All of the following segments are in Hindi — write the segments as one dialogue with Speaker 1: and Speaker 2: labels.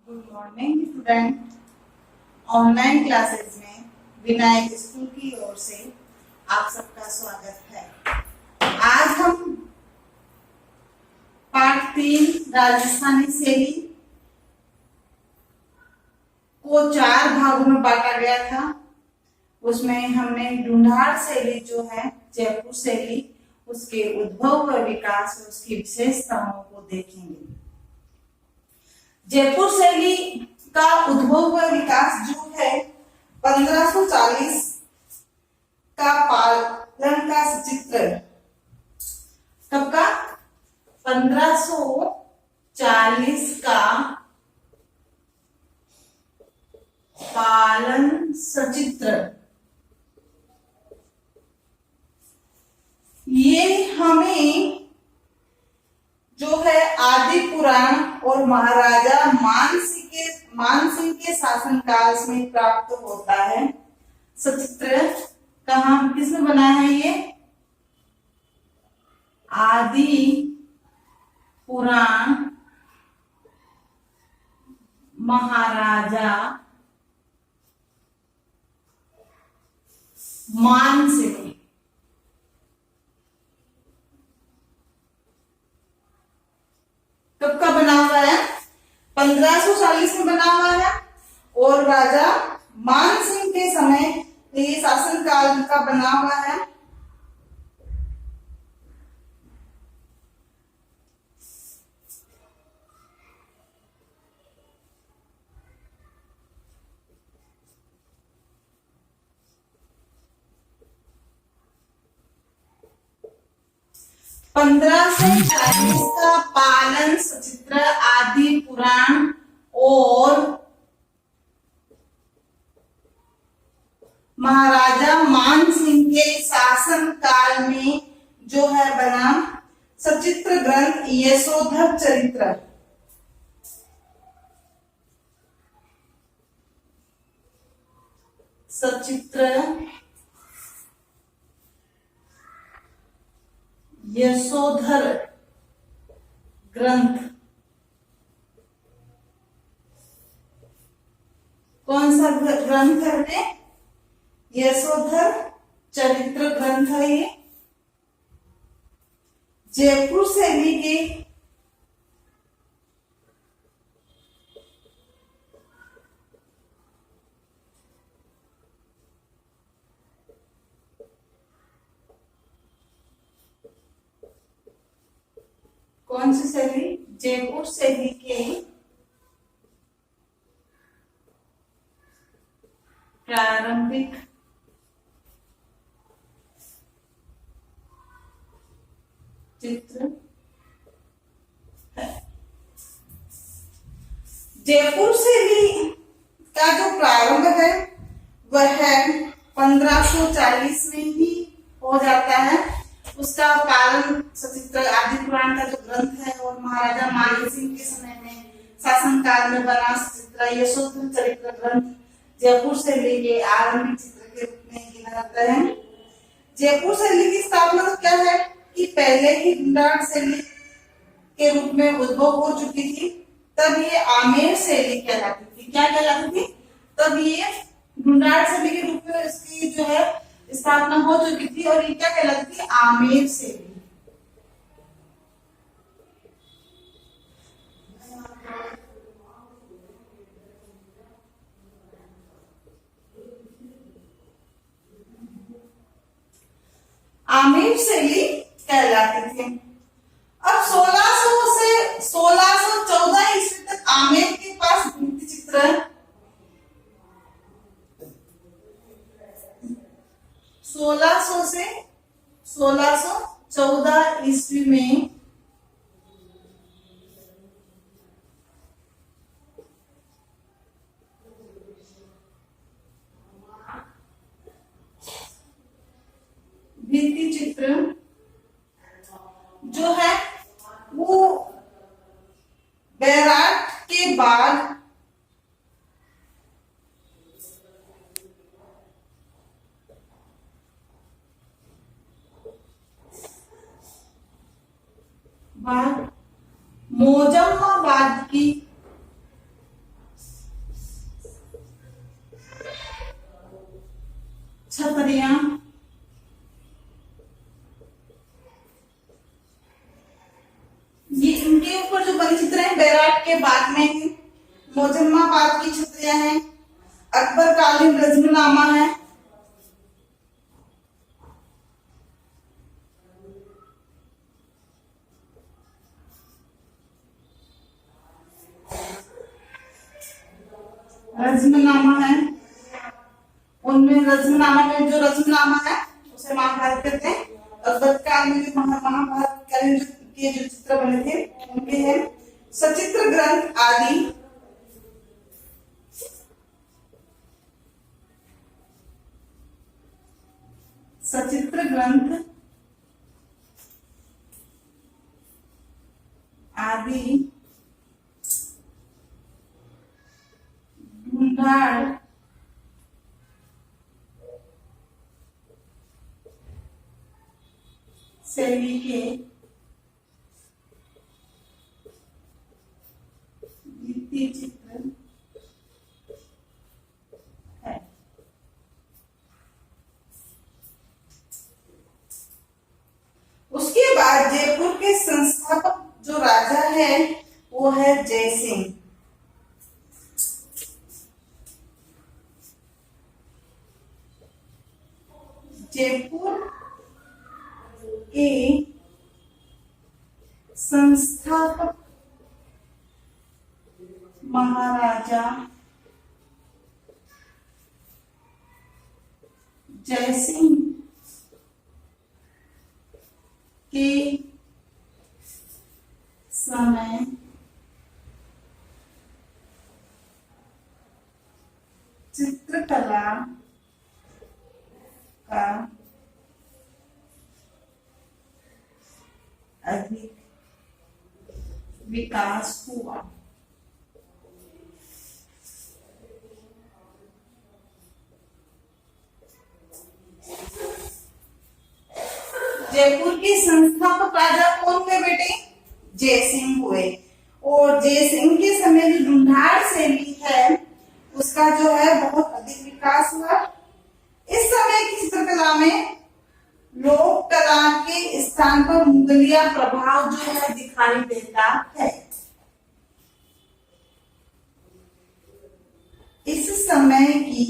Speaker 1: Good morning student. Online classes में विनायक स्कूल की ओर से आप सबका स्वागत है। आज हम पाठ 3 राजस्थानी शैली को 4 भागों में बांटा गया था। उसमें हमने ढूंढाड़ शैली जो है जयपुर शैली, उसके उद्भव व विकास और उसकी विशेषताओं को देखेंगे। जयपुर शैली का उद्भव व विकास जो है 1540 का पालन का चित्र, कब का? 1540 का पालन सचित्र। ये हमें जो है आदि पुराण और महाराजा मानसिंह के शासनकाल में प्राप्त होता है। सचित्र कहाँ किसने बनाया है? ये आदि पुराण महाराजा मानसिंह। कब का बना हुआ है? 1540 में बना हुआ है और राजा मानसिंह के समय ये शासनकाल का बना हुआ है। पंद्रह सौ 40 का पालन सचित्र आदि पुराण और महाराजा मानसिंह के शासन काल में जो है बना सचित्र ग्रंथ यशोधर चरित्र। सचित्र यशोधर ग्रंथ कौन सा ग्रंथ है? यशोधर चरित्र ग्रंथ है। ये जयपुर शैली के कौन सी शैली? जयपुर शैली के प्रारंभिक चित्र है। जयपुर शैली का जो प्रारंभ है वह 1540 में ही हो जाता है। उसका पालन सचित्र आदि पुराण का जो ग्रंथ है और महाराजा मानसिंह के समय में शासन काल में बना सचित्र यशोधर चरित्र ग्रंथ जयपुर शैली के आरंभिक चित्र के रूप में गिना जाता है। जयपुर शैली की स्थापना तो क्या है कि पहले ही ढूंढाड़ शैली के रूप में उद्भव हो चुकी थी, तब ये आमेर शैली कहलाती थी। क्या कहलाती थी? तब ये ढूंढाड़ शैली के रूप में इसकी जो है स्थापना हो चुकी थी और ये क्या कहलाती थी? आमेर शैली। आमेर शैली कहलाती थी। अब 1600 से 1614 ईस्वी तक आमेर के पास भित्ति चित्र 1600 से 1614 ईस्वी में भित्ति चित्र जो है वो बैराट के बाद मोजम्माबाद की बैराट के बाद में है, मोजम्माबाद की छतरियां हैं, अकबर कालीन रजमनामा है, रजमनामा है, उनमें रजमनामा में जो रजमनामा है उसे महाभारत कहते हैं। अकबर काल में जो महाभारत कालीन के जो चित्र बने थे उनके हैं सचित्र ग्रंथ आदि, सचित्र ग्रंथ आदि, ढूंढाड़ शैली के भित्ति चित्र है। उसके बाद जयपुर के संस्थापक जो राजा है वो है जयसिंह। जयपुर के संस्थापक महाराजा जयसिंह के समय चित्रकला का अधिक विकास हुआ। जयपुर के संस्थापक राजा कौन हुए बेटे? जयसिंह हुए। और जयसिंह के समय जो ढूंढाड़ शैली है उसका जो है बहुत अधिक विकास हुआ। इस समय की चित्रकला में लोक कला के स्थान पर मुगलिया प्रभाव जो है दिखाई देता है। इस समय की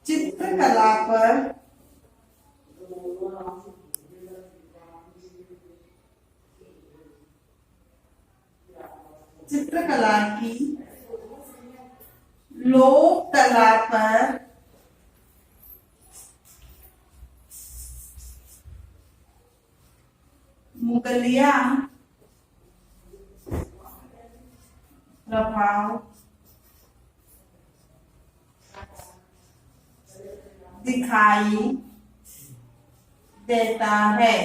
Speaker 1: चित्रकला पर चित्रकला की लोक कला पर मुगलिया प्रभाव दिखाई देता है।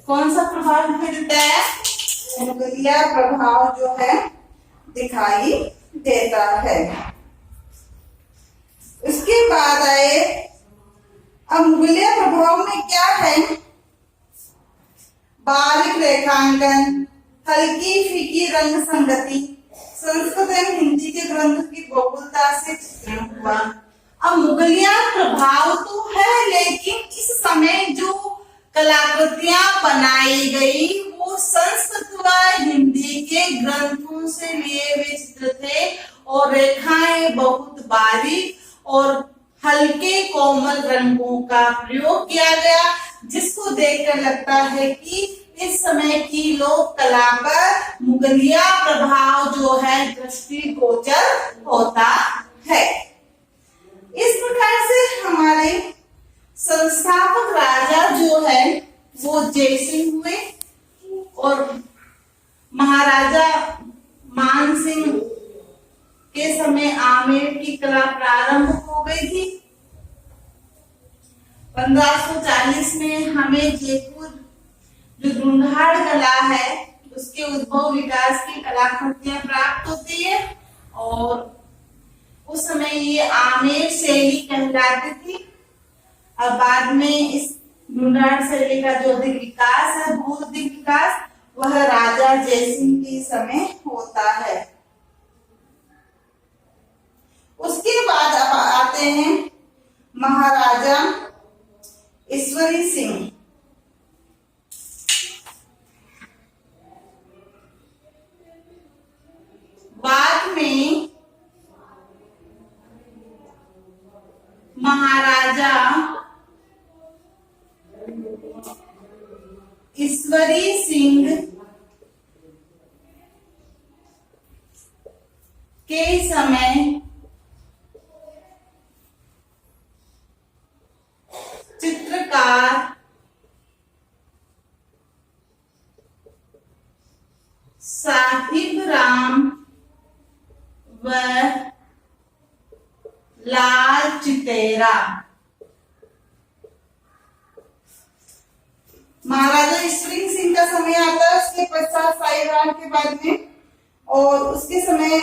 Speaker 1: कौन सा प्रभाव दिखाई देता है? मुगलिया प्रभाव जो है दिखाई देता है। उसके बाद आए, अब मुगलिया प्रभाव में क्या है? बारीक रेखांकन, हल्की फीकी रंग संगति, संस्कृत एवं हिंदी के ग्रंथों की बहुलता से चित्रण हुआ। अब मुगलिया प्रभाव तो है, लेकिन इस समय जो कलाकृतियां बनाई गई वो संस्कृत व हिंदी के ग्रंथों से लिए हुए चित्र थे और रेखाएं बहुत बारीक और हल्के कोमल रंगों का प्रयोग किया गया, जिसको देखकर लगता है कि इस समय की लोक कला पर मुगलिया प्रभाव जो है दृष्टिगोचर होता है। इस प्रकार से हमारे संस्थापक राजा जो है वो जयसिंह हुए और महाराजा मानसिंह के समय आमेर की कला प्रारंभ हो गई थी। 1540 में हमें जयपुर जो ढूंढाड़ कला है उसके उद्भव विकास की कलाकृतियां प्राप्त होती है और उस समय ये आमेर शैली कहलाती थी। अब बाद में इस ढूंढाड़ शैली का जो अधिक विकास है, बहुत अधिक विकास, वह राजा जयसिंह के समय होता है। उसके बाद अब आते हैं महाराजा ईश्वरी सिंह। बाद में महाराजा ईश्वरी सिंह के समय चित्रकार साहिब राम व लाल चितेरा। महाराजा ईश्वरी सिंह का समय आता है, उसके पश्चात साहिब राम के बाद में, और उसके समय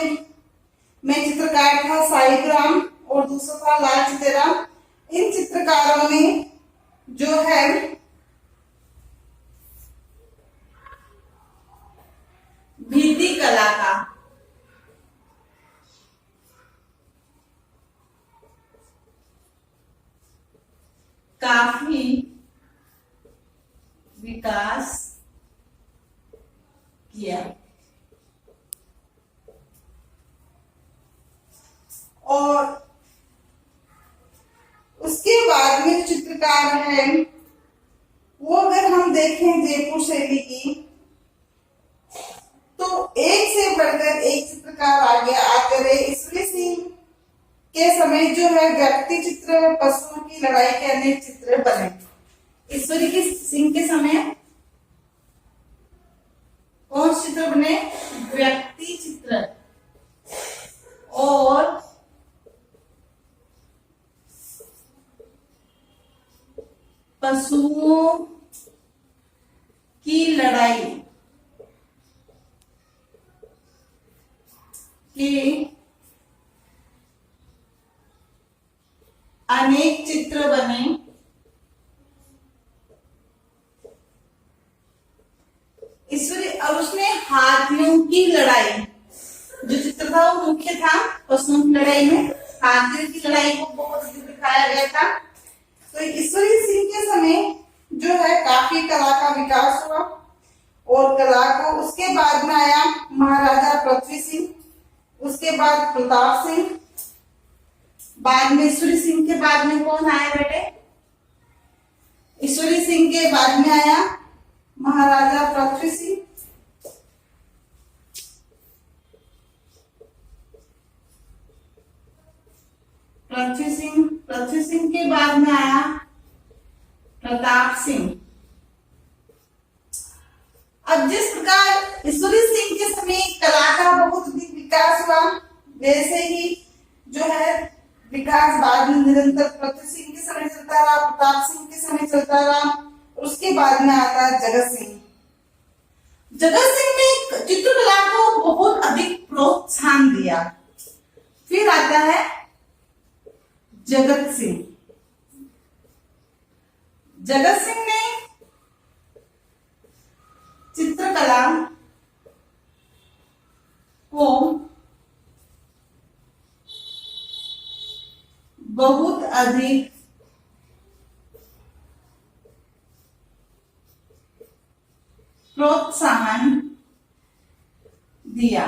Speaker 1: में चित्रकार था साहिब राम और दूसरा था लाल चितेरा। इन चित्रकारों ने जो है भित्ति कला का काफी विकास किया और उसके बाद में चित्रकार है वो अगर हम देखें जयपुर शैली की, तो एक से बढ़कर एक चित्रकार आते रहे। ईश्वरी सिंह के समय जो है व्यक्ति चित्र, पशुओं की लड़ाई के अनेक चित्र बने। ईश्वरी सिंह के समय कौन से चित्र बने? व्यक्ति चित्र और पशुओं की लड़ाई के अनेक चित्र बने। ईश्वरी और उसने हाथियों की लड़ाई, जो चित्र था वो मुख्य था पशुओं की लड़ाई में, हाथियों की लड़ाई को बहुत अधिक दिखाया गया था। तो ईश्वरी सिंह के समय जो है काफी कला का विकास हुआ और कला को, उसके बाद में आया महाराजा पृथ्वी सिंह, उसके बाद प्रताप सिंह, बाद में ईश्वरी सिंह के बाद में कौन आया बेटे? ईश्वरी सिंह के बाद में आया महाराजा पृथ्वी सिंह। पृथ्वी सिंह के बाद में आया प्रताप सिंह। अब जिस प्रकार ईश्वरी सिंह के समय कला का बहुत अधिक विकास हुआ, वैसे ही जो है विकास बाद में निरंतर पृथ्वी सिंह के समय चलता रहा, प्रताप सिंह के समय चलता रहा। उसके बाद में आता है जगत सिंह। जगत सिंह ने चित्रकला को बहुत अधिक प्रोत्साहन दिया। फिर आता है जगत सिंह। जगत सिंह ने चित्रकला को बहुत अधिक प्रोत्साहन दिया।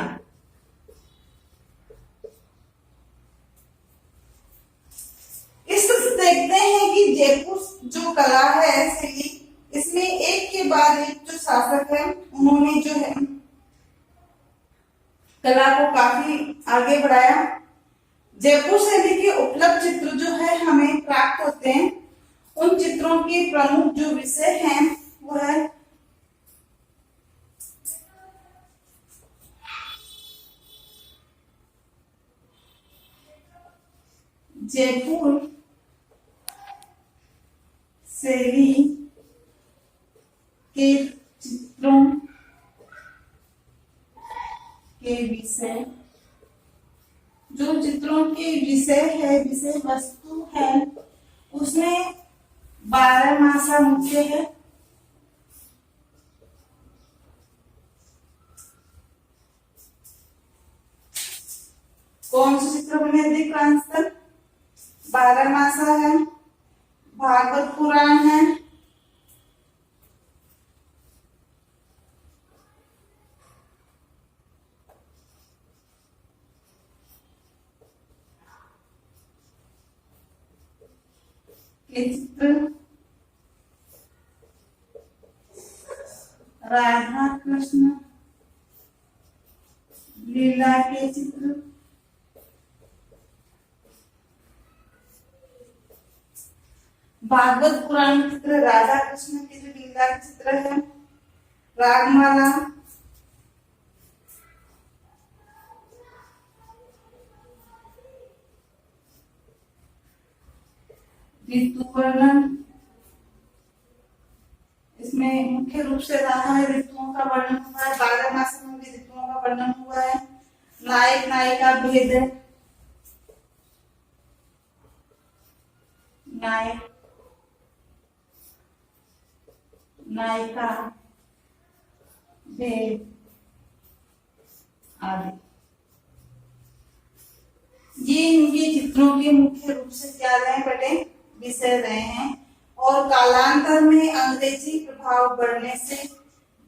Speaker 1: इस तरह से देखते हैं कि जयपुर जो कला है शैली, इसमें एक के बाद एक जो शासक है उन्होंने जो है कला को काफी आगे बढ़ाया। जयपुर शैली के उपलब्ध चित्र जो है हमें प्राप्त होते हैं, उन चित्रों के प्रमुख जो विषय हैं वो है जयपुर शैली के चित्रों के विषय, जो चित्रों के विषय है, विषय वस्तु है, उसमें 12 मासा मुख्य है। कौन से चित्र बने अधिक बारहमासा है, भागवत पुराण है, ये चित्र राधा कृष्ण लीला के चित्र, भागवत पुराण चित्र राधा कृष्ण की जो लीला के चित्र है, रागमाला, ऋतु वर्णन, इसमें मुख्य रूप से राधा में ऋतुओं का वर्णन हुआ है, 12 मास में भी ऋतुओं का वर्णन हुआ है, नायक नायिका भेद, नायक नायिका भेद आदि, ये इनके चित्रों के मुख्य रूप से क्या रहे बेटे, विषय रहे हैं। और कालांतर में अंग्रेजी प्रभाव बढ़ने से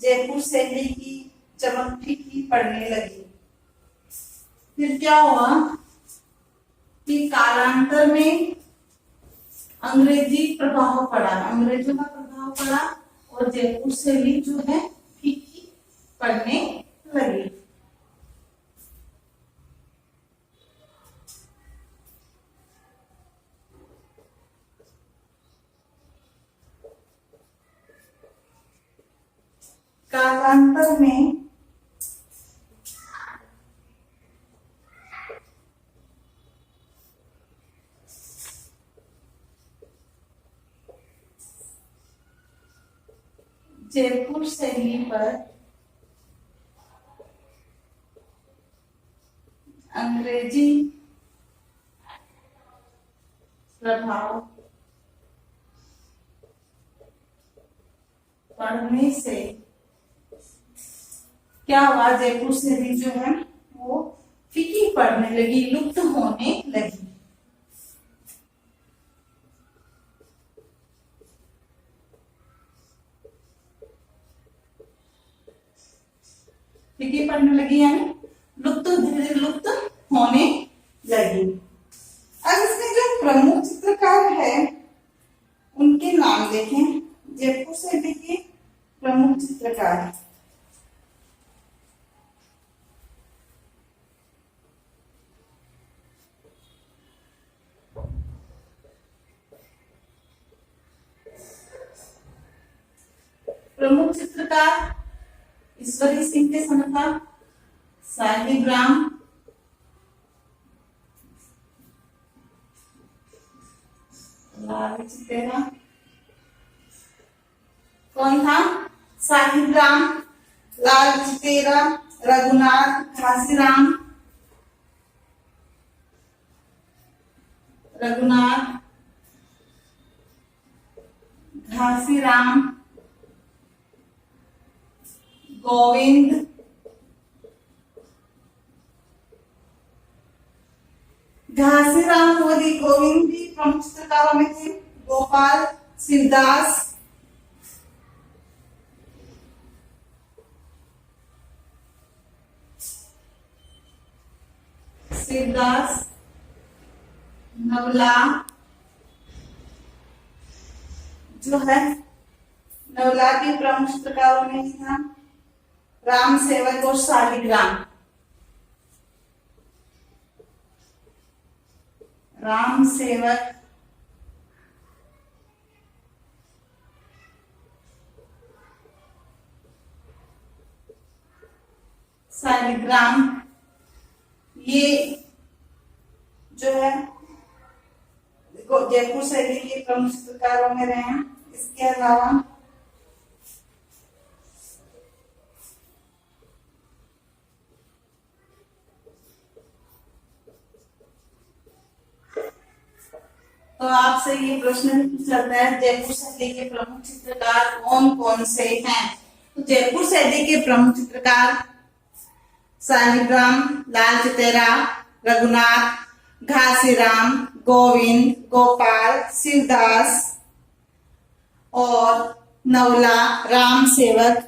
Speaker 1: जयपुर शैली की चमक फीकी पड़ने लगी। फिर क्या हुआ कि कालांतर में अंग्रेजी प्रभाव पड़ा, अंग्रेजों का प्रभाव पड़ा और जयपुर शैली जो है फीकी पड़ने लगी। कालांतर में जयपुर शैली पर अंग्रेजी प्रभाव पड़ने से क्या हुआ, जयपुर शैली जो है वो फीकी पड़ने लगी, लुप्त होने लगी। फीकी पड़ने लगी यानी लुप्त, धीरे धीरे लुप्त होने लगी। अब इसमें जो प्रमुख चित्रकार है उनके नाम देखें, जयपुर शैली के प्रमुख चित्रकार, प्रमुख चित्रकार ईश्वरी सिंह के सनका, साहिबराम, लाल चितेरा, कौन था, साहिबराम, लाल चितेरा, रघुनाथ घासीराम, रघुनाथ घासीराम, गोविंद, घासीराम और गोविंद भी प्रमुख चित्रकारों में थे। गोपाल शिवदास, शिवदास, नवला जो है नवला भी प्रमुख चित्रकारों में ही था। राम सेवक और शालिग्राम, राम सेवक, शालिग्राम, ये जो है जयपुर शैली के प्रमुख चित्रकारों में रहे हैं। इसके अलावा तो आपसे ये प्रश्न भी पूछा जाता है, जयपुर शैली के प्रमुख चित्रकार कौन कौन से हैं? तो जयपुर शैली के प्रमुख चित्रकार शालिग्राम, लाल चितेरा, रघुनाथ घासीराम, गोविंद, गोपाल, शिवदास और नवला, राम सेवक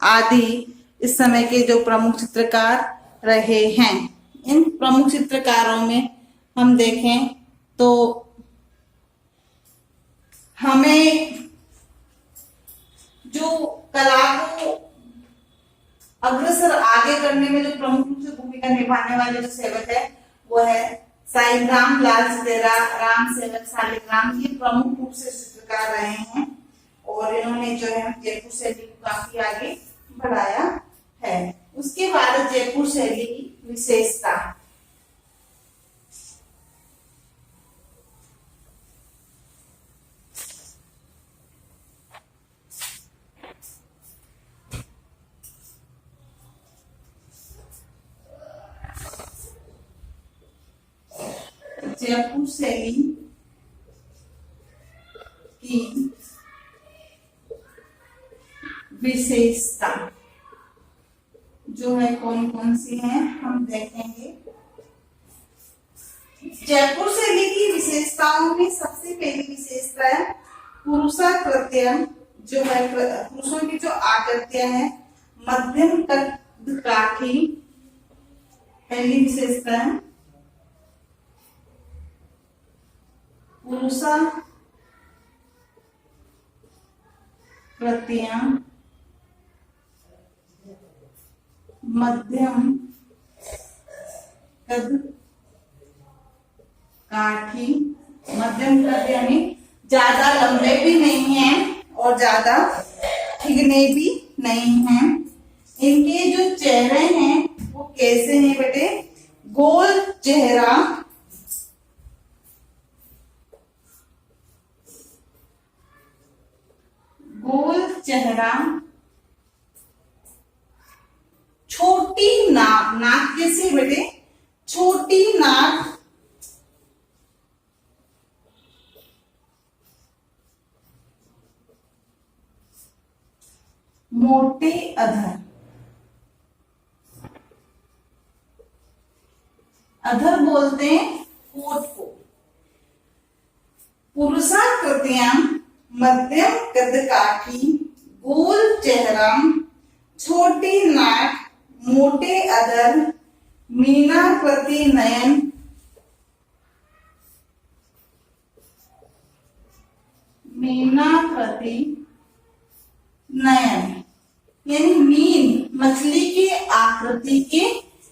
Speaker 1: आदि इस समय के जो प्रमुख चित्रकार रहे हैं। इन प्रमुख चित्रकारों में हम देखें तो हमें जो कला को अग्रसर आगे करने में जो प्रमुख रूप से भूमिका निभाने वाले जो सेवक है वो है साईंराम, लाल सतेरा, राम सेवक, शालिग्राम। ये प्रमुख रूप से चित्रकार रहे हैं और इन्होंने जो है जयपुर शैली को काफी आगे बढ़ाया है। उसके बाद जयपुर शैली की विशेषता। जयपुर शैली की विशेषता जो है कौन कौन सी है हम देखेंगे। जयपुर शैली की विशेषताओं में सबसे पहली विशेषता है पुरुषाकृत्य, जो है पुरुषों की जो आकृतियां है मध्यम कद काठी, पहली विशेषता है पुरुषाकृतियां मध्यम कद काठी। मध्यम कद यानी ज्यादा लंबे भी नहीं है और ज्यादा ठिगने भी नहीं है। इनके जो चेहरे हैं वो कैसे हैं बेटे? गोल चेहरा, गोल चेहरा, छोटी नाक। नाक कैसी बेटे? छोटी नाक, मोटे अधर। अधर बोलते हैं होठ को। पुरुषाकृतियां मध्यम कद काठी, गोल चेहरा, छोटी नाक, मोटे अधर, मीनाकृति नयन, मीनाकृति नयन यानी मीन, मछली की आकृति के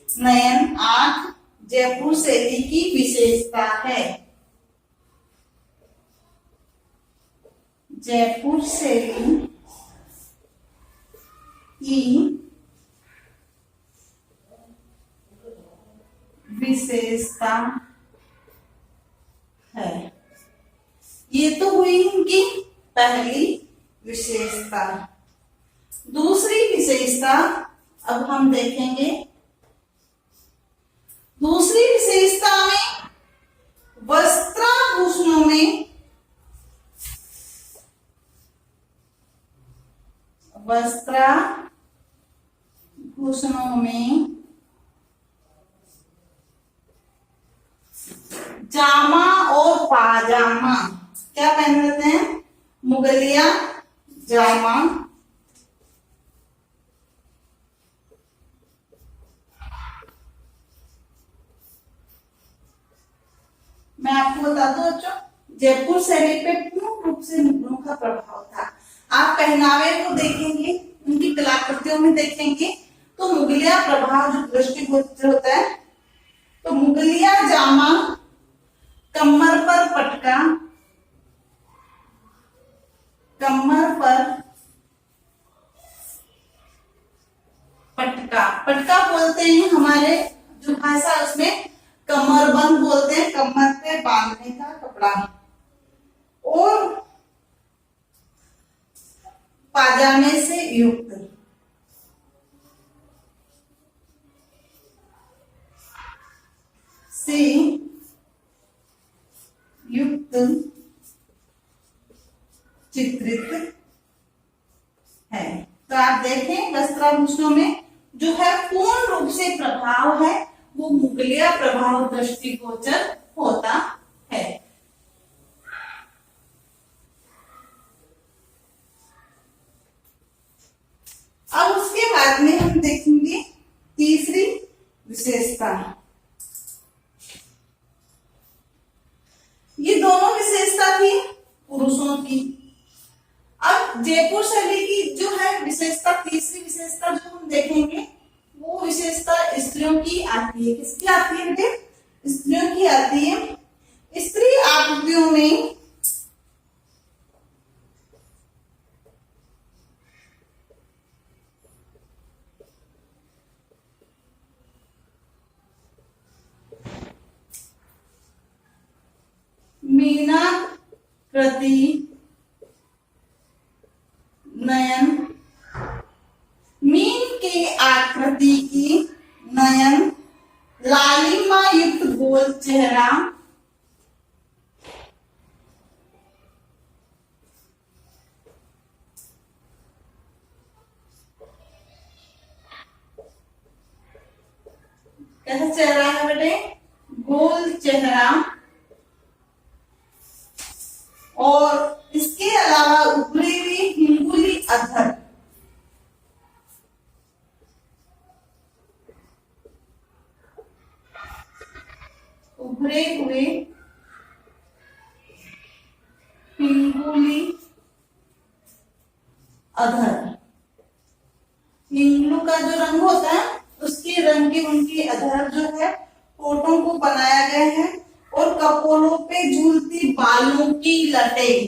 Speaker 1: नयन, आंख जयपुर शैली की विशेषता है। जयपुर शैली की विशेषता है। ये तो हुई इनकी पहली विशेषता। दूसरी विशेषता अब हम देखेंगे। दूसरी विशेषता में वस्त्राभूषणों में जामा और पाजामा। क्या पहन लेते हैं? मुगलिया जामा, मैं आपको बता दूं बच्चों, जयपुर शैली पे पूर्ण रूप से मुगलों का प्रभाव था। आप पहनावे को देखेंगे, उनकी कलाकृतियों में देखेंगे तो मुगलिया प्रभाव जो दृष्टिगोचर होता है। तो मुगलिया जामा, कमर पर पटका, कमर पर पटका। पटका बोलते हैं हमारे जो भाषा उसमें कमरबंद बोलते हैं, कमर पे बांधने का कपड़ा। और पाजामे से युक्त, से युक्त चित्रित है। तो आप देखें वस्त्राभूषणों में जो है पूर्ण रूप से प्रभाव है वो मुगलिया प्रभाव दृष्टिगोचर होता है। अब उसके बाद में हम देखेंगे तीसरी विशेषता। ये दोनों विशेषता थी पुरुषों की। अब जयपुर शैली की जो है विशेषता, तीसरी विशेषता जो हम देखेंगे वो विशेषता स्त्रियों की आती है। किसकी आती है बेटे? स्त्रियों की आती है। स्त्री आकृतियों में मीनाकृति, नयन, मीन के आकृति की, नयन, लालिमा युक्त गोल चेहरा, कैसा चेहरा है बेटे? गोल चेहरा। और इसके अलावा उभरे हुए हिंगुली अधर, उभरे हुए हिंगुली अधर। हिंगलू का जो रंग होता है उसके रंग के उनके अधर जो है होठों को बनाया गया है। और कपोलों पे झूलती बालों की लटें,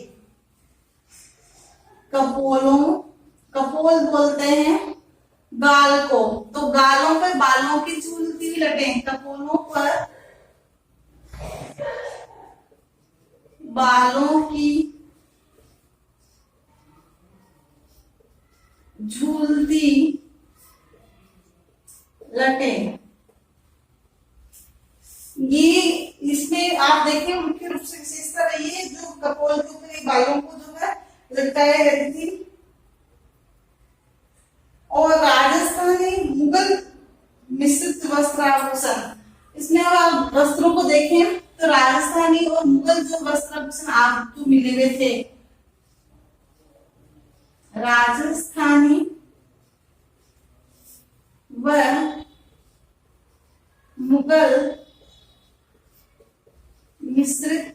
Speaker 1: कपोल बोलते हैं गाल को, तो गालों पे बालों की झूलती हुई लटें, कपोलों पर बालों की झूलती लटें। ये इसमें आप देखिए मुख्य रूप से विशेषता रही है जो कपोल के ऊपर बालों को जो है लटकाया रहती थी। और राजस्थानी मुगल मिश्रित वस्त्राभूषण, इसमें अब आप वस्त्रों को देखें तो राजस्थानी और मुगल जो वस्त्राभूषण आपको मिले हुए थे, राजस्थानी व मुगल मिश्रित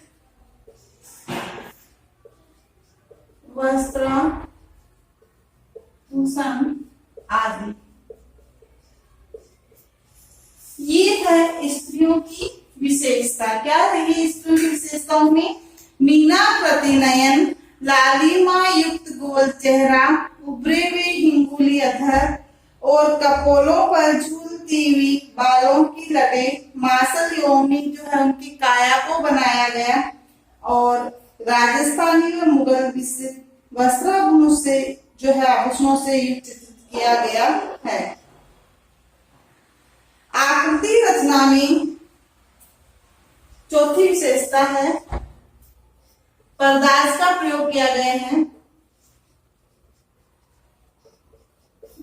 Speaker 1: वस्त्राभूषण आदि, ये है स्त्रियों की विशेषता। क्या रही स्त्रियों की विशेषताओं में? मीनाकृति नयन, लालिमा युक्त गोल चेहरा, उभरे हुए हिंगुली अधर और कपोलों पर झूलती हुई बालों की लटें, मासल योमी जो है उनकी काया को बनाया गया, और राजस्थानी और मुगल वस्त्राभूषण से जो है आभूषणों से चित्रित किया गया है। आकृति रचना में चौथी विशेषता है पर्दाज का प्रयोग किया गया है।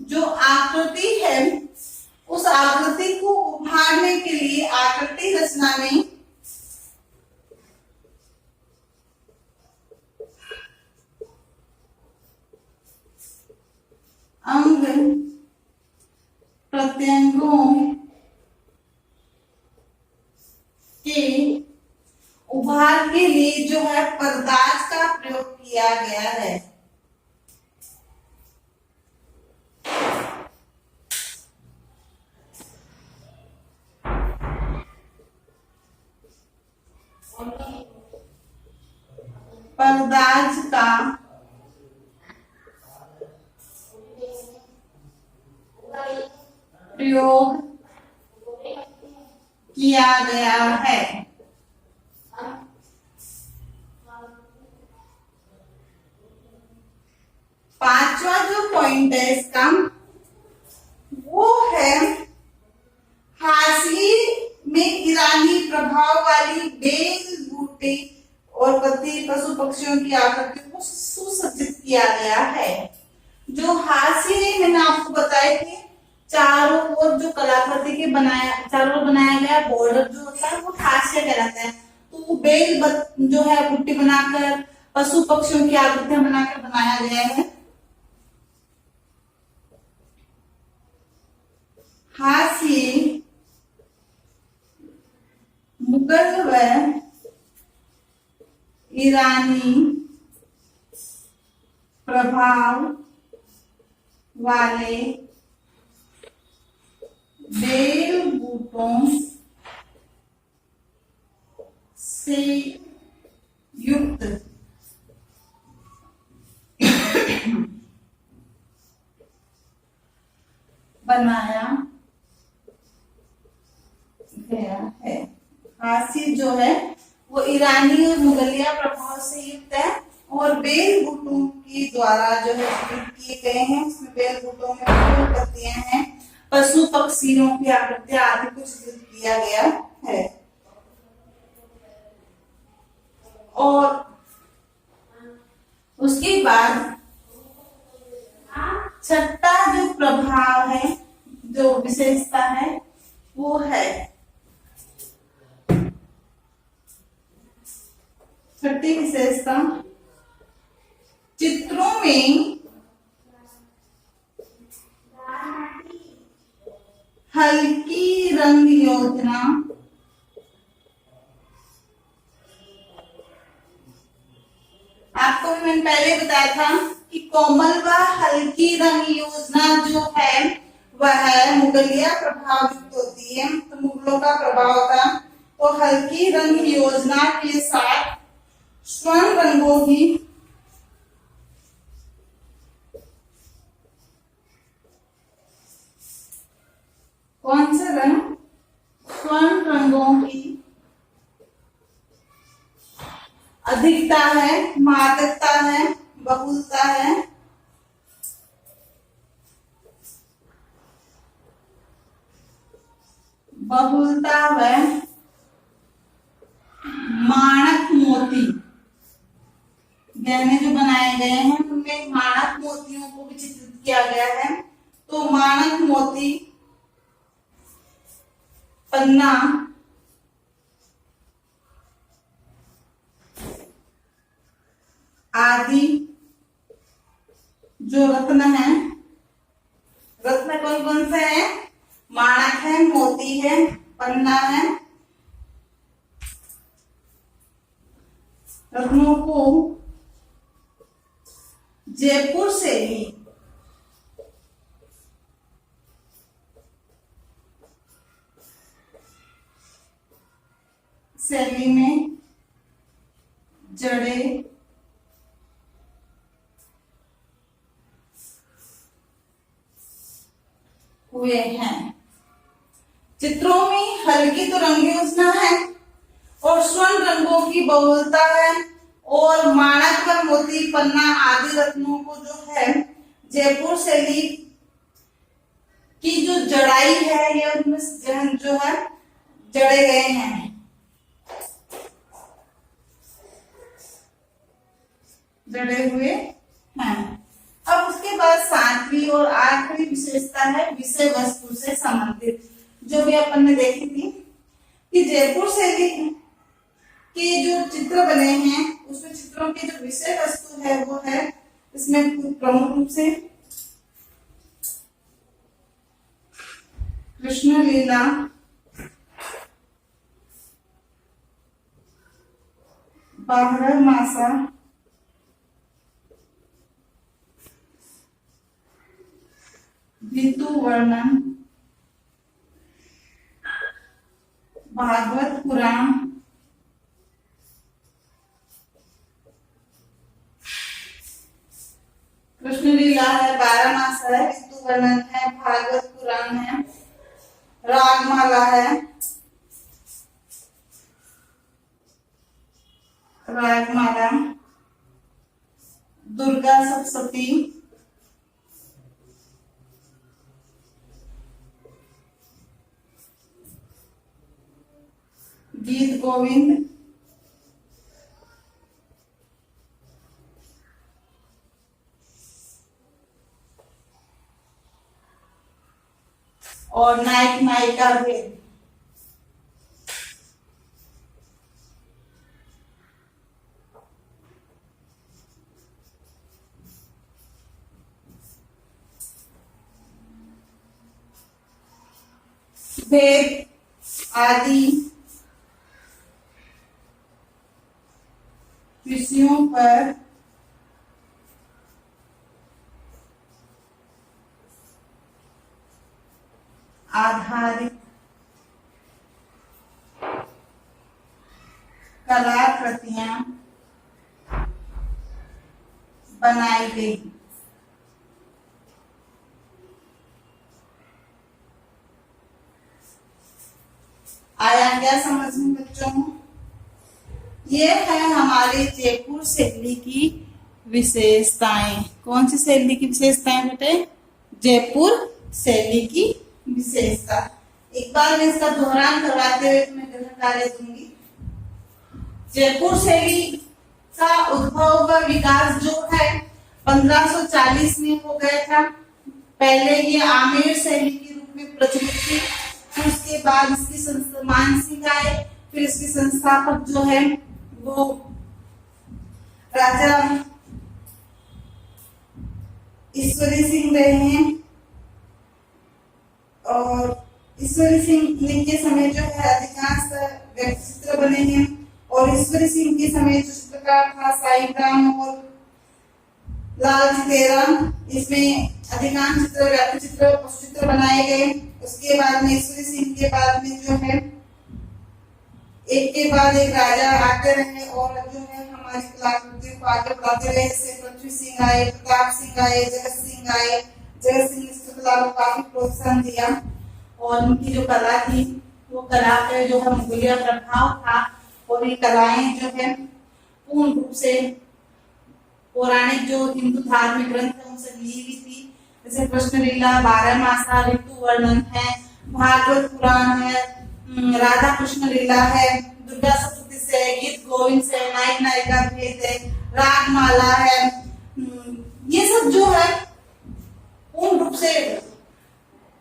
Speaker 1: जो आकृति है उस आकृति को उभारने के लिए आकृति रचना में अंग प्रत्यंगों के उभार के लिए जो है पर्दाज का प्रयोग किया गया है। पर्दाज का प्रयोग किया गया है। पांचवा जो पॉइंट है इसका वो है हाशिए में ईरानी प्रभाव वाली बेल बूटे और पत्ती पशु पक्षियों की आकृति को सुसज्जित किया गया है। जो हाशिए मैंने आपको बताए थे चारों ओर जो कलाकृति के चारों ओर बनाया गया बॉर्डर जो होता है वो हास्य कहलाता है। तो जो है बुट्टी बनाकर पशु पक्षियों की आकृतियां बनाकर बनाया गया है। हास्य मुगल व ईरानी प्रभाव वाले बेल बूटों से युक्त बनाया गया है। हास्य जो है वो ईरानी और मुगलिया प्रभाव से युक्त है और बेल बूटों की द्वारा जो है किए गए हैं। उसमें बेल बूटों में फूल पत्तियां हैं, पशु पक्षियों की आकृतियां आदि को चित्रित किया गया है। और उसके बाद छठा जो प्रभाव है, जो विशेषता है वो है, छठी विशेषता चित्रों में हल्की रंग योजना आपको मैंने पहले बताया था कि कोमल व हल्की रंग योजना जो है वह मुगलिया प्रभाव युक्त होती है। तो मुगलों का प्रभाव था। तो हल्की रंग योजना के साथ स्वर्ण रंगों की कौन सा रंग, स्वर्ण रंगों की अधिकता है, मादकता है, बहुलता है, बहुलता व माणक मोती गहने जो बनाए गए हैं उनमें माणक मोतियों को भी चित्रित किया गया है। तो माणक मोती, पन्ना, आदि जो रत्न है, रत्न कौन कौन से हैं? माणक है, मोती है, पन्ना है। रत्नों को जयपुर से ही शैली में जड़े हुए हैं। चित्रों में हल्की तो रंग योजना है और स्वर्ण रंगों की बहुलता है और माणक व मोती, पन्ना आदि रत्नों को जो है जयपुर शैली की जो जड़ाई है ये उनमें जो है जड़े गए हैं। जड़े हुए हैं। अब उसके बाद सातवीं और आखिरी विशेषता है विषय वस्तु से संबंधित, जो भी अपन ने देखी थी कि जयपुर शैली के जो चित्र बने हैं उसमें चित्रों की जो विषय वस्तु है वो है, इसमें प्रमुख रूप से कृष्ण लीला, बारह मासा, ऋतु वर्णन, भागवत पुराण, कृष्ण लीला है, 12 मास है, ऋतु वर्णन है, भागवत पुराण है, रागमाला है, रागमाला, दुर्गा सप्तशती, गीत गोविंद, और नायक नायिका भेद। भेद आदि विषयों पर आधारित कलाकृतियां बनाई गई। आया क्या समझ में बच्चों? ये है हमारे जयपुर शैली की विशेषताएं। कौन सी शैली की विशेषताएं बेटे? जयपुर शैली की विशेषता। एक बार मैं इसका दोहरान करवाते हुए मैं गृह कार्य दूंगी। जयपुर शैली का उद्भव व विकास जो है 1540 में हो गया था। पहले ये आमेर शैली के रूप में प्रचलित थी, फिर उसके बाद इसकी मानसिक आए, फिर इसके संस्थापक जो है वो राजा ईश्वरी सिंह रहे हैं। और ईश्वरी सिंह के समय जो है अधिकांश व्यक्ति चित्र बने हैं, और ईश्वरी सिंह के समय जो चित्रकार था साईं और लाल चितेरा, इसमें अधिकांश चित्र पशु चित्र बनाए गए। उसके बाद में ईश्वरी सिंह के बाद में जो है एक के बाद एक राजा आते रहे और जो है हमारी कलाकृतियों को आगे बढ़ाते रहे। जैसे पृथ्वी सिंह आए, प्रताप सिंह आए, जगत सिंह आए। जगत सिंह इस कला को काफी प्रोत्साहन दिया और उनकी जो कला थी वो कला पे जो है मुगलिया प्रभाव था, और ये कलाएं जो है पूर्ण रूप से पौराणिक जो हिंदू धार्मिक ग्रंथ है उनसे ली हुई थी। जैसे कृष्ण लीला, 12 मासा, ऋतु वर्णन है, भागवत पुराण है, राधा कृष्ण लीला है, दुर्गा सप्तशती से, गीत गोविंद से, नायक नायिका भेद है, रागमाला है। ये सब जो है पूर्ण रूप से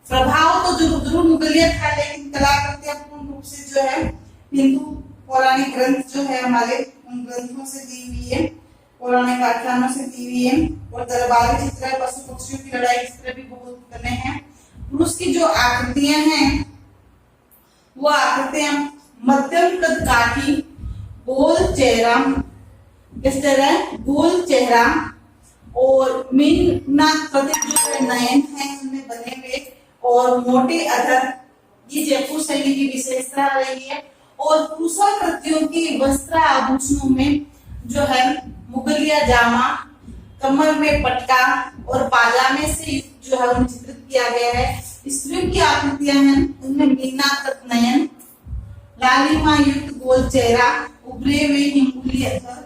Speaker 1: प्रभाव तो जरूर मुगलिया था, लेकिन कलाकृतियां पूर्ण रूप से जो है हिंदू पौराणिक ग्रंथ जो है हमारे उन ग्रंथों से दी हुई है, पौराणिक आख्यानों से दी हुई है। और दरबारी चित्र, पशु पक्षियों की लड़ाई चित्र भी बहुत बने हैं। पुरुष की जो आकृतियां हैं वो आकृतियां मध्यम कद काठी, गोल चेहरा, इस तरह गोल चेहरा और मीना प्रतीक जो है नयन है उनमें बने हुए, और मोटे अधर, ये जयपुर शैली की विशेषता रही है। और पुरुषाकृतियों की वस्त्र आभूषणों में जो है मुगलिया जामा, कमर में पटका और पाजामे से जो है उन्हें चित्रित किया गया है। स्त्रियों की आकृतियां हैं उनमें मीनाकृत नयन, लालिमा युक्त गोल चेहरा, उभरे हुए हिंगुली अधर,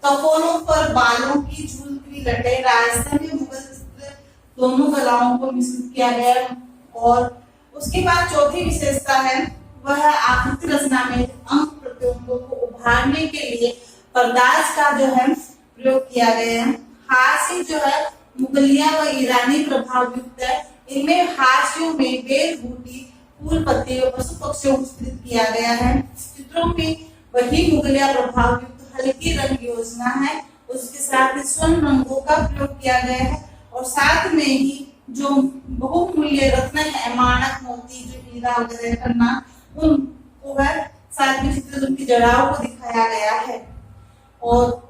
Speaker 1: कपोलों पर बालों की झूलती लटे। राजस्थानी मुगल चित्र दोनों कलाओं को मिश्रित किया गया। और उसके बाद चौथी विशेषता है वह आकृति रचना में अंक प्रत्योंगों को उभारने के लिए पर्दाज का जो है प्रयोग किया गया है। हास्य जो है मुगलिया व ईरानी प्रभाव युक्त है। इनमें हाशियों में बेल बूटी, फूल पत्ते और पशु पक्षियों को चित्रित किया गया है। चित्रों में वही मुगलिया प्रभाव युक्त हल्की रंग योजना है, उसके साथ स्वर्ण रंगों का प्रयोग किया गया है। और साथ में ही जो बहुमूल्य रत्न है, माणक, मोती, जो हीरा वगैरह करना, उनको है साथ में चित्रित उनकी जड़ाओं को दिखाया गया है। और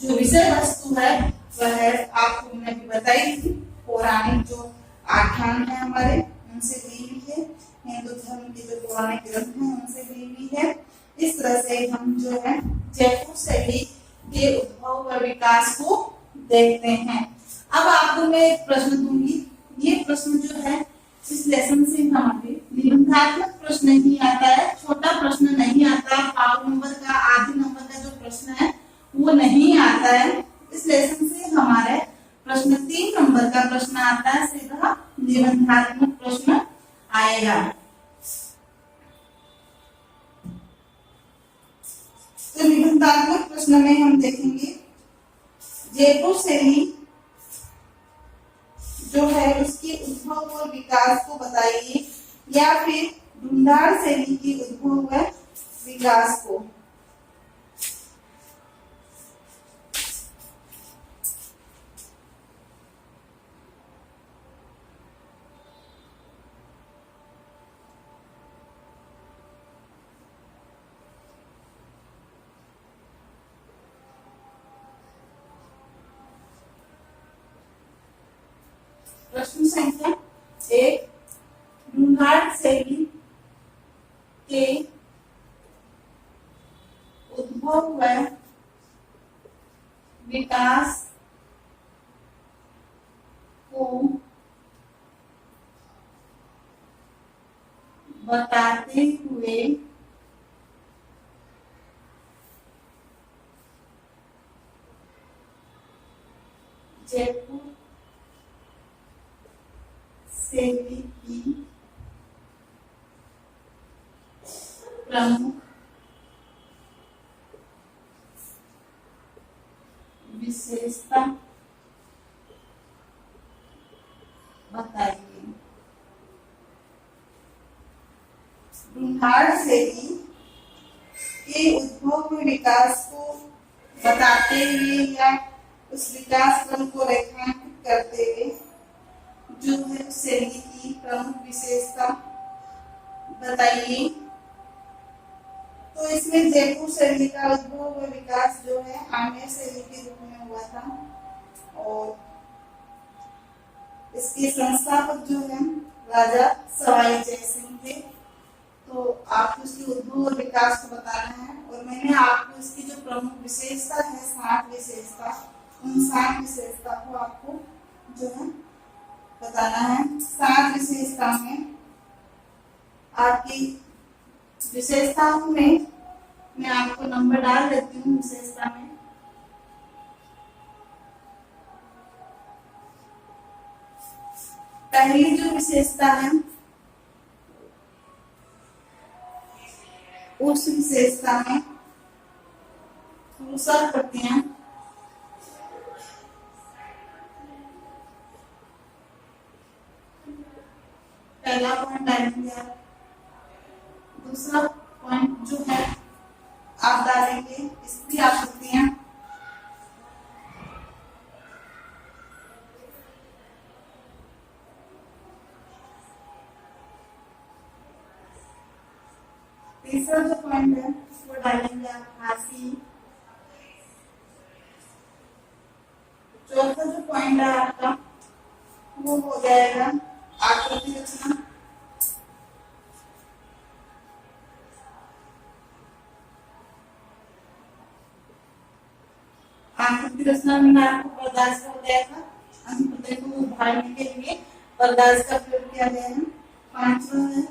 Speaker 1: जो विषय वस्तु है वह आपको मैंने भी बताई थी, पौराणिक जो आख्यान है हमारे उनसे ली हुई है, हिंदू धर्म के जो पौराणिक ग्रंथ हैं उनसे ली हुई है। इस तरह से हम जो है जयपुर शैली के उद्भव व विकास को देखते हैं। अब आपको मैं एक प्रश्न दूंगी। ये प्रश्न जो है इस लेसन से हमारे निबंधात्मक प्रश्न नहीं आता है, छोटा प्रश्न नहीं आता है, पाव नंबर का, आधे नंबर का जो प्रश्न है वो नहीं आता है। इस लेसन से हमारे प्रश्न 3 नंबर का प्रश्न आता है, सीधा निबंधात्मक प्रश्न आएगा। तो निबंधात्मक प्रश्न में हम देखेंगे जयपुर शैली जो है उसके उद्भव और विकास को बताइए, या फिर ढूंढाड़ शैली के उद्भव व विकास को। प्रश्न संख्या 1, ढूंढाड़ शैली के उद्भव व विकास को बताते हुए जयपुर शैली की प्रमुख विशेषता बताइए। ढूंढाड़ शैली के उद्भव व विकास को बताते हुए या उस विकास क्रम को रेखांकित करते हुए जो है शैली की प्रमुख विशेषता बताइए। तो इसमें जयपुर शैली का उद्भव व विकास जो है आमेर शैली के रूप में हुआ था, और इसके संस्थापक जो है राजा सवाई जय सिंह थे। तो आपको इसके उद्भव और विकास को बताना है, और मैंने आपको इसकी जो प्रमुख विशेषता है 7 विशेषता, उन 7 विशेषता को आपको जो है बताना है। 7 विशेषता में आपकी विशेषताओं में मैं आपको नंबर डाल देती हूँ। विशेषता में पहली जो विशेषता है उस विशेषता में पुरुषा प्रतियां पहला पॉइंट डालेंगे आप। दूसरा पॉइंट जो है आप डालेंगे स्त्री आकृतियां। तीसरा जो पॉइंट है वो डालेंगे आप हासी। चौथा जो पॉइंट है आपका वो हो जाएगा आकृति रचना। आकृति रचना में आपको पर्दाज का हो जाएगा, अंतः को उभारने के लिए पर्दाज का प्रयोग किया गया है। 5वां है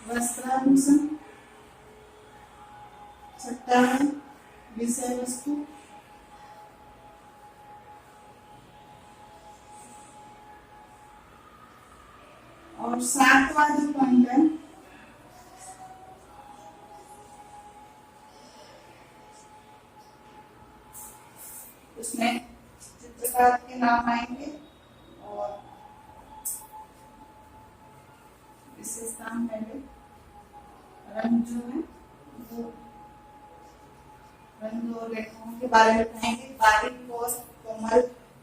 Speaker 1: वस्त्राभूषण। 6वां है विषय वस्तु। और 7वां जो पॉइंट है उसमें चित्रकार के नाम आएंगे और विशेषता पहले रंग जो है वो रंग और रेखाओं के बारे में बताएंगे। बारीक और कोमल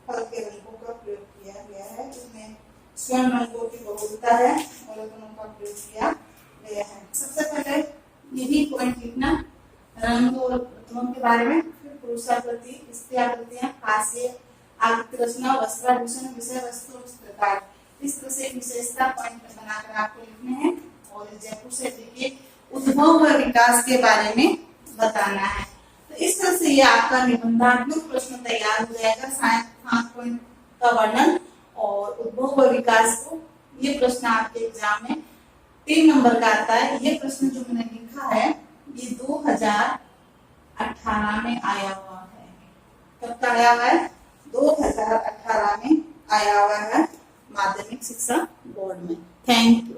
Speaker 1: फल के रंगों का प्रयोग किया गया है। इसमें स्वर्ण रंगों की बहुलता है और रंगों का प्रयोग किया गया है। सबसे पहले यही पॉइंट लिखना, रंग और रत्नों के बारे में, फिर पुरुषाकृति, स्त्री आकृतियां, हास्य, आकृति रचना, वस्त्राभूषण, विषय वस्तु और चित्रकार। इस तरह से विशेषता पॉइंट बनाकर आपको लिखने हैं और जयपुर शैली के उद्भव व विकास के बारे में बताना है। तो इस तरह से ये आपका निबंधात्मक प्रश्न तैयार हो जाएगा। 7 पॉइंट का वर्णन और उद्भव व विकास को। ये प्रश्न आपके एग्जाम में 3 नंबर का आता है। ये प्रश्न जो मैंने लिखा है ये 2018 में आया हुआ है। कब का आया हुआ है? 2018 में आया हुआ है माध्यमिक शिक्षा बोर्ड में। Thank you.